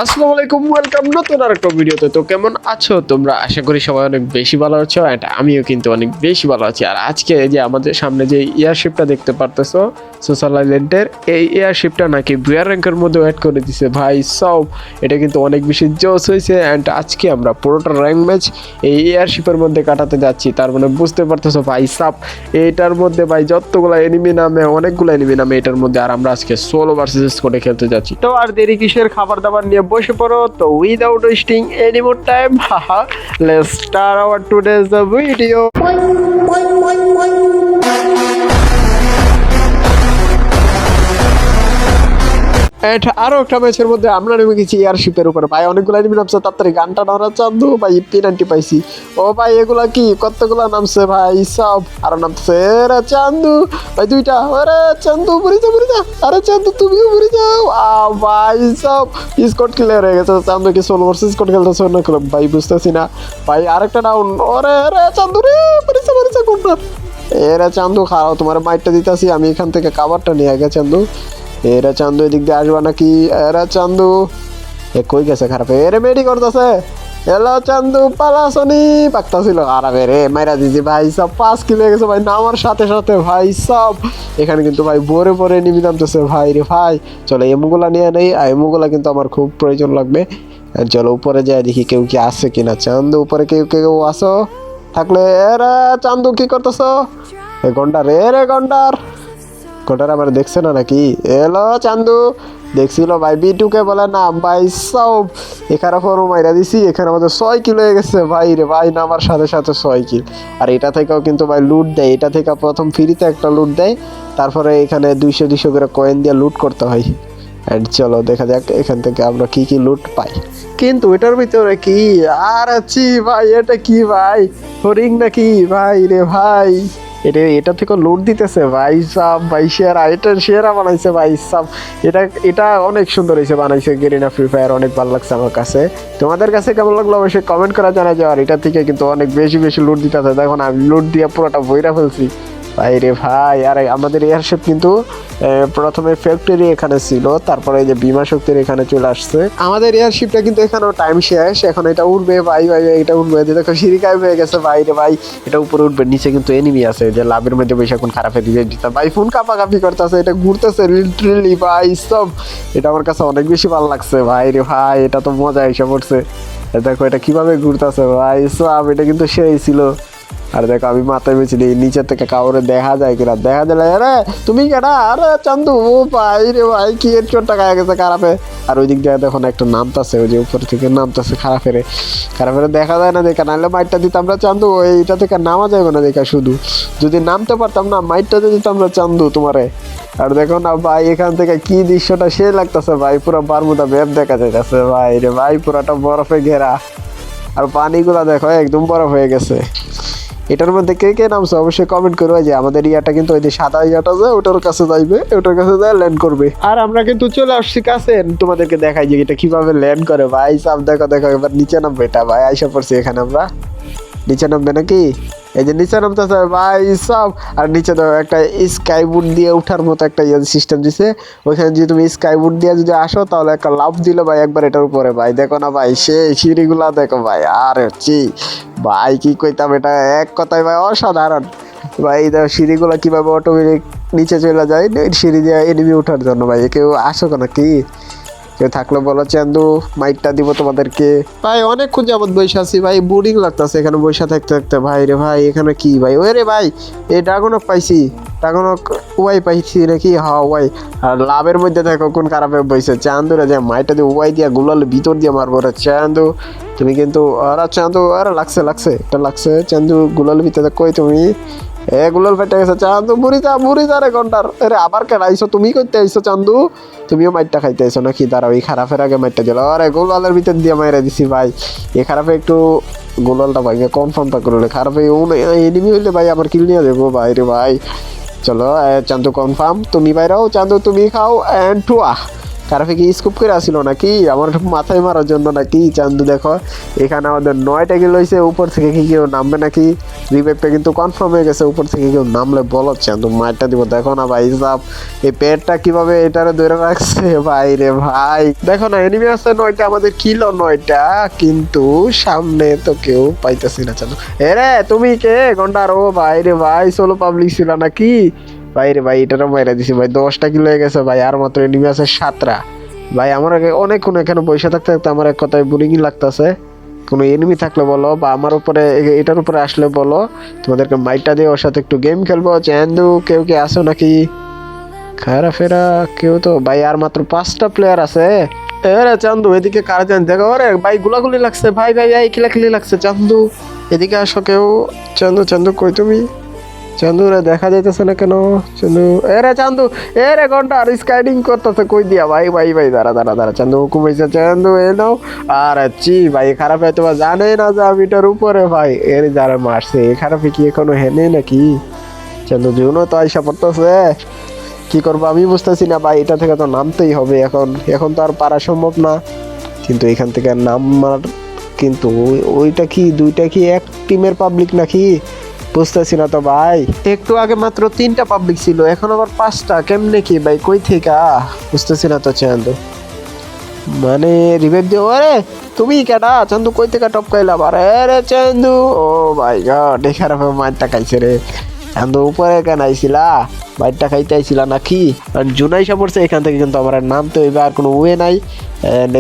আসসালামু আলাইকুম, ওয়েলকাম নতুন আরেকটা ভিডিওতে। তো কেমন আছো তোমরা? আশা করি সবাই অনেক বেশি ভালো আছো, অ্যান্ড আমিও কিন্তু অনেক বেশি ভালো আছি। আর আজকে এই যে আমাদের সামনে যে এয়ারশিপটা দেখতে পারতেছো সোশ্যাল আইল্যান্ডের, এই এয়ারশিপটা নাকি বুয়ার র্যাঙ্কের মধ্যে অ্যাড করে দিছে ভাই সব। এটা কিন্তু অনেক বেশি জোস হয়েছে, অ্যান্ড আজকে আমরা পুরোটা র্যাঙ্ক ম্যাচ এই এয়ারশিপের মধ্যে কাটাতে যাচ্ছি। তার মানে বুঝতে পারতেছো ভাই সাব, এইটার মধ্যে ভাই যতগুলো এনিমি নামে, অনেকগুলো এনিমি নামে এটার মধ্যে। আর আমরা আজকে সোলো ভার্সেস স্কোয়াডে খেলতে যাচ্ছি। তো আর দেরি কিসের, খাবার দাবার নিয়ে বসে পড়ো। তো without wasting any more time, haha, let's start our today's video. আরো একটা ম্যাচের মধ্যে আমরা নেমে গেছি এয়ারশিপের উপরে ভাই। অনেকগুলো এনিমি নামছে, তাড়াতাড়ি গানটা ধরা চান্দু ভাই। পেনাল্টি পাইছি। ও ভাই এগুলা কি কতগুলা নামছে ভাই সব। আরো নামছে রে চান্দু ভাই, দুইটা। আরে চান্দু বুড়ি যা। আরে চান্দু তুমিও বুড়ি যাও। ভাই সব স্কোয়াড ক্লিয়ার হয়ে গেছে। চান্দু কি সোলো ভার্সেস স্কোয়াড খেলতেছে অন্য ক্লাব ভাই, বুঝতেছি না ভাই। আরেকটা ডাউন। ওরে রে চান্দু রে, মরিছে কোনটা। এরা চান্দু খাও, তোমার মাইটটা দিতেছি আমি এখান থেকে। কাভারটা নিয়ে আগে চান্দু। এরা চান্দু এদিক দিয়ে আসবা নাকি? এরা চান্দু কই গেছে? খারাপ এরে মেডি করতেছে। হ্যালো চান্দু, পালাসনি পাকতাছিল। আরামে রে মাইরা দিছি ভাই সব। 5 কিলো হয়ে গেছে ভাই নামার সাথে সাথে ভাই সব। এখানে কিন্তু ভাই ভরে নিবি নামতেছে ভাই রে ভাই। চলো এমুগুলা নিয়ে নেই, আর এমুগুলা কিন্তু আমার খুব প্রয়োজন লাগবে। চলো উপরে যাই দেখি কেউ কি আসে কিনা। চান্দু উপরে কেউ আসো থাকলে। এরা চান্দু কি করতেছো? এ গন্ডার, রে গন্ডার আমার দেখছে না নাকি? এলো চান্দু দেখছিল ভাই। বিটুকে বলে না ভাই সব। এখানে ফরম মাইরা দিছি। এখানে আমাদের 6 কিলো হয়ে গেছে ভাই রে ভাই, নামার সাথে সাথে 6 কিল। আর এটা থেকেও কিন্তু ভাই লুট দেয়। এটা থেকে প্রথম ফ্রিতে একটা লুট দেয়, তারপরে এখানে 200 করে কয়েন দিয়ে লুট করতে হয়। অ্যান্ড চলো দেখা যাক এখান থেকে আমরা কি লুট পাই। কিন্তু এটার ভিতরে কি আর আছি ভাই? এটা কি ভাই, হরিং নাকি ভাই রে ভাই? এটা থেকে লুট দিতেছে ভাই সাব। ভাই সেরা বানাইছে ভাই সাব। এটা অনেক সুন্দর হয়েছে বানাইছে গেরিনা ফ্রি ফায়ার। অনেক ভালো লাগছে আমার কাছে। তোমাদের কাছে কেমন লাগলো অবশ্যই কমেন্ট করা জানা যাওয়ার। এটা থেকে কিন্তু অনেক বেশি লুট দিতেছে। দেখুন আমি লুট দিয়ে পুরোটা বইরা ফেলছি ভাই রে ভাই। আর আমাদের এয়ারশিপ কিন্তু প্রথমে ফ্যাক্টরি এখানে ছিল, তারপরে এই যে বিমা শক্তির এখানে চলে আসছে। আমাদের এয়ারশিপটা কিন্তু এখানেও টাইম শেষ। এখন এটা উঠবে ভাই। এটা উঠবে, দেখো সিঁড়ি গায়েব হয়ে গেছে ভাই রে ভাই। এটা উপরে উঠবে, নিচে কিন্তু এনিমি আছে যে লাভের মধ্যে বসে এখন খারাপ দিয়ে দিতে ভাই। ফোন কাপাকাপি করতেছে, এটা ঘুরতেছে লিটারেলি ভাই সব। এটা আমার কাছে অনেক বেশি ভালো লাগছে ভাই রে ভাই। এটা তো মজা এসে পড়ছে। দেখো এটা কিভাবে ঘুরতেছে ভাই সব। এটা কিন্তু সেই ছিল। আর দেখো আমি মাথায় বেঁচে নিই, নিচের থেকে কাউরে দেখা যায় কিনা। দেখা দিলে আরে তুমি কেনা। আরে চান্দু ও ভাই রে ভাই, কি এর চোটটা খাওয়া গেছে খারাপে। আর ওই দিক দিয়ে দেখুন একটা নামতাছে, ওই যে উপর থেকে নামতাছে খারাপের দেখা যায় না দেখা। নাহলে মাইটটা দিতাম আমরা চান্দু। এইটা থেকে নামা যাবে না দেখা। শুধু যদি নামতে পারতাম না, মাইটটা দিতাম আমরা চান্দু তোমারে। আর দেখো না ভাই এখান থেকে কি দৃশ্যটা সে লাগতেছে ভাই। পুরো বারমুদা ম্যাপ দেখা যাইতেছে ভাই রে ভাই। পুরাটা বরফে ঘেরা, আর পানিগুলা দেখো একদম বরফ হয়ে গেছে। এটার মধ্যে কে নামছে অবশ্যই কমেন্ট করবে। যে আমাদের ইয়াটা কিন্তু ওই যে সাদা ইয়াটা যে ওটার কাছে যাইবে, ওটার কাছে যায় ল্যান্ড করবে। আর আমরা কিন্তু চলে আসছি কাছে, তোমাদেরকে দেখাই যে এটা কিভাবে ল্যান্ড করে ভাই সব। দেখো এবার নিচে নামবে এটা ভাই। আইসা পড়ছি এখানে আমরা। নিচে নামবে নাকি? এই যে নিচে নামতেছে ভাই সব। আর নিচে দেখো একটা স্কাই বুট দিয়ে উঠার মতো একটা সিস্টেম দিছে। ওইখানে যদি তুমি স্কাই বুট দিয়ে যদি আসো, তাহলে একটা লাফ দিলে ভাই একবার এটার উপরে ভাই। দেখো না ভাই সেই সিঁড়িগুলা দেখো ভাই। আর হচ্ছি ভাই কি কইতাম, এটা এক কথায় ভাই অসাধারণ ভাই। দেখো সিঁড়িগুলা কিভাবে অটোমেটিক নিচে চলে যায় সিঁড়ি দিয়ে এনিমি ওঠার জন্য ভাই। কেউ আসো নাকি? কেউ থাকলে বলো চান্দু, মাইকটা দিব তোমাদেরকে ভাই। অনেকক্ষণ যাবত বসে আছি ভাই, বোরিং লাগতেছে এখানে বসে থাকতে ভাই রে ভাই। এখানে কি ভাই? ওই রে ভাই এই ড্রাগনক পাইছি। ড্রাগনক ওয়াই পাইছি নাকি? হ্যাঁ ওয়াই। আর লাভের মধ্যে দেখো কোন খারাপে বইছে চান্দু রে। যে মাইটা দিয়ে ওয়াই দিয়া গুলাল ভিতর দিয়ে মারবো রে চান্দু। তুমি কিন্তু আরে চান্দু, আরে লাগছে এটা লাগছে চান্দু। গুলাল ভিতরে কই তুমি? গুলাল ফেটে গেছে চান্দু। বুড়ি যা রে ঘন্টার। আরে আবার কেন আইসো? তুমি করতে আইসো চান্দু? তুমিও মাইটটা খাইতে আইসো নাকি? দাঁড়াও এই খারাপের আগে মাইটটা দিল। আরে গোলালের ভিতর দিয়ে মাইরা দিছি ভাই। এ খারাপে একটু গোলালটা ভাই কনফার্মটা করলে। খারাপে এনিমি হইলে ভাই আমার কিল নিয়ে দেবো ভাই রে ভাই। চলো চান্দু কনফার্ম। তুমি বাইরাও চান্দু, তুমি খাও। অ্যান্ড টুয়া কারাফে কি স্কুপ করে আসিল নাকি আমার মাথায় মারার জন্য নাকি? চান্দু দেখো এখানে আমাদের 9টা কিল হয়েছে, উপর থেকে কি কেউ নামবে নাকি? রিভাইভটা কিন্তু কনফার্ম হয়ে গেছে, উপর থেকে কেউ নামলে বলো চান্দু মারটা দিব। দেখো না ভাই সাব এই পেটটা কিভাবে এটারে ধরে রাখছে ভাই রে ভাই। দেখো না এনিমি আছে 9টা, আমাদের কিলো 9টা, কিন্তু সামনে তো কেউ পাইতেছি না। চান্দু এরে তুমি কে ঘন্টার? ও ভাই রে ভাই সোলো পাবলিক ছিল নাকি ভাই রে ভাই? এটারও মাইরা দিছি ভাই, 10টা কিলো হয়ে গেছে ভাই, আর মাত্র এনিমি আছে 7টা ভাই। আমার আগে অনেকক্ষণ এখানে বসে থাকতে থাকতে আমার এক কথায় বোরিং লাগতেছে। কোনো এনিমি থাকলে বলো, বা আমার উপরে এটার উপরে আসলে বলো, তোমাদেরকে মাইটটা দিয়ে ওর সাথে একটু গেম খেলবো। চান্দু কেউ কি আসো নাকি? খারাপেরা কেউ তো ভাই, আর মাত্র 5টা প্লেয়ার আছে। এরে চান্দু এদিকে কার জান দেখো, ওরে ভাই গুলাগুলি লাগছে ভাই ভাই ভাই, খিলাখিলি লাগছে। চান্দু এদিকে আসো কেউ। চান্দু চান্দু কই তুমি? চান্দু রে দেখা যাইতেছে না কেন? চান্দু এরে চান্দু এরে ঘন্টা আর স্কাইডিং করতেছে কই দিয়া ভাই ভাই ভাই, দাঁড়া দাঁড়া দাঁড়া। চান্দু হুকুম হয়েছে, চান্দু এ নাও। আর চি ভাই খারাপ হয়তো বা জানে না যে আমি এটার উপরে ভাই, এর যারা মারছে এ খারাপে কি এখনো হেনে নাকি? চান্দু জুনও তো আইসা পড়তেছে, কি করবো আমি বুঝতেছি না ভাই। এটা থেকে তো নামতেই হবে এখন, এখন তো আর পারা সম্ভব না। কিন্তু এখান থেকে নামার কিন্তু ওইটা কি 2টা কি এক টিমের পাবলিক নাকি বুঝতেছি না তো ভাই। একটু আগে মাত্র 3টা পাবলিক ছিল, এখন আবার 5টা, কেমনে কি ভাই? কই থেকে বুঝতেছি না তো। চান্দু মানে রিভাইভ দিও। আরে তুমি কেডা? চান্দু কই থেকে টপ খাইলা আবার? আরে চান্দু ও ভাই গড, এখানে মারটা খাইছে রে। চান্দু উপরে কেন আইছিলা? বাইরটা খাইতে আইছিলা নাকি? আর জুনাইসা পড়ছে এখান থেকে, কিন্তু আমার আর নামতে হইবে, আর কোনো ওয়ে নাই।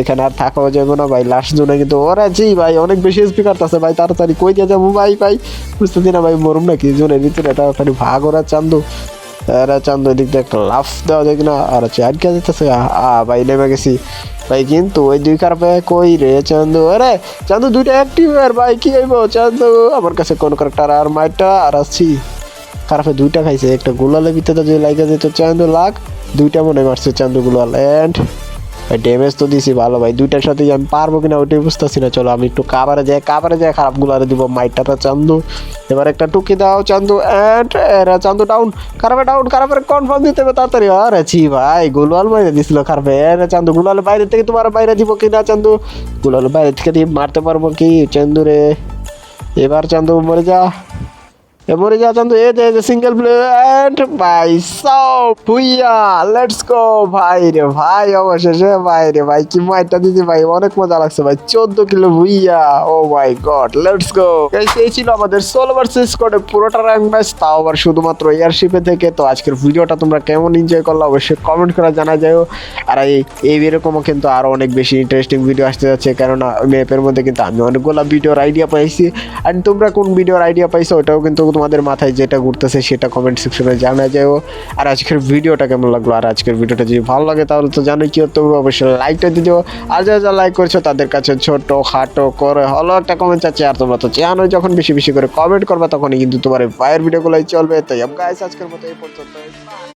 এখানে আর থাকাও যাবে না ভাই, লাস্ট জুনে কিন্তু ওরা জি ভাই অনেক বেশি এসপি কাটতেছে ভাই, তাড়াতাড়ি কই দিয়ে যাবো ভাই ভাই? বুঝতেছি না ভাই, মরুম নাকি জুনের ভিতরে? তাড়াতাড়ি ভাগ ওরা চান্দু। এরা চান্দু এদিক দিয়ে একটা লাফ দেওয়া যায় কিনা? আর আটকে যেতেছে ভাই, নেমে গেছি ভাই। কিন্তু ওই 2 কারপে কই রে চান্দু? আরে চান্দু 2টা অ্যাক্টিভ আর ভাই কি হইব? চান্দু আমার কাছে কোন কারেক্টার আর মাইটটা আর আসছি। কারপে 2টা খাইছে, একটা গুলালের ভিতরে যদি লাইগা যেত চান্দু লাখ, 2টা মনে মারছে চান্দু গুলাল। এন্ড ড্যামেজ তো দিছি ভালো ভাই, 2টার সাথে আমি পারবো কিনা ওইটাই বুঝতেছি না। চলো আমি একটু কাভারে যাই খারাপ গুলারে দিব মাইটটা তো। চান্দু এবার একটা টুকি দাও চান্দু। এন্ড এরা চান্দু ডাউন, খারাপে ডাউন, খারাপের কনফার্ম দিতে হবে তাড়াতাড়ি। আরে ছি ভাই গুলাল বাইরে দিছিল খারাপে। এরে চান্দু গুলালের বাইরে থেকে তোমার বাইরে দিব কিনা? চান্দু গুলালের বাইরে থেকে দিয়ে মারতে পারবো কি চান্দু রে? এবার চান্দু মরে যা, মরে যা চান্দু। এ যে সিঙ্গেল প্লেয়ার ভাই সব ভুইয়া, লেটস গো ভাই রে ভাই। অবশেষে ভাই রে ভাই কি মাইটটা দিদি ভাই, অনেক মজা লাগছে ভাই। 14 কিলো ভুইয়া, oh my god, let's go. এই ছিল আমাদের সোলো ভার্সেস স্কোয়াডে পুরোটা র্যাঙ্ক ম্যাচ, তাও আবার শুধুমাত্র এয়ারশিপে থেকে। তো আজকের ভিডিওটা তোমরা কেমন এনজয় করলো অবশ্যই কমেন্ট করে জানা যায়। আর এই এরকমও কিন্তু আরো অনেক বেশি ইন্টারেস্টিং ভিডিও আসতে যাচ্ছে, কেননা ম্যাপের মধ্যে কিন্তু আমি অনেকগুলো ভিডিওর আইডিয়া পাইছি। আর তোমরা কোন ভিডিওর আইডিয়া পাইছো ওটাও কিন্তু তোমাদের মাথায় যেটা ঘুরতেছে সেটা কমেন্ট সেকশনে জানা যায়। আর আজকের ভিডিওটা কেমন লাগলো, আর আজকের ভিডিওটা যদি ভালো লাগে তাহলে তো জানোই কি হতে হবে, অবশ্যই লাইকটা দিয়ে দিও। আর যা লাইক করছো তাদের কাছে ছোট খাটো করে হলো একটা কমেন্ট চাচ্ছি। আর তোমরা তো জানোই যখন বেশি বেশি করে কমেন্ট করবে তখনই কিন্তু তোমার ভাইয়ের ভিডিওগুলোই চলবে। তো গাইস আজকের মতো এই পর্যন্ত।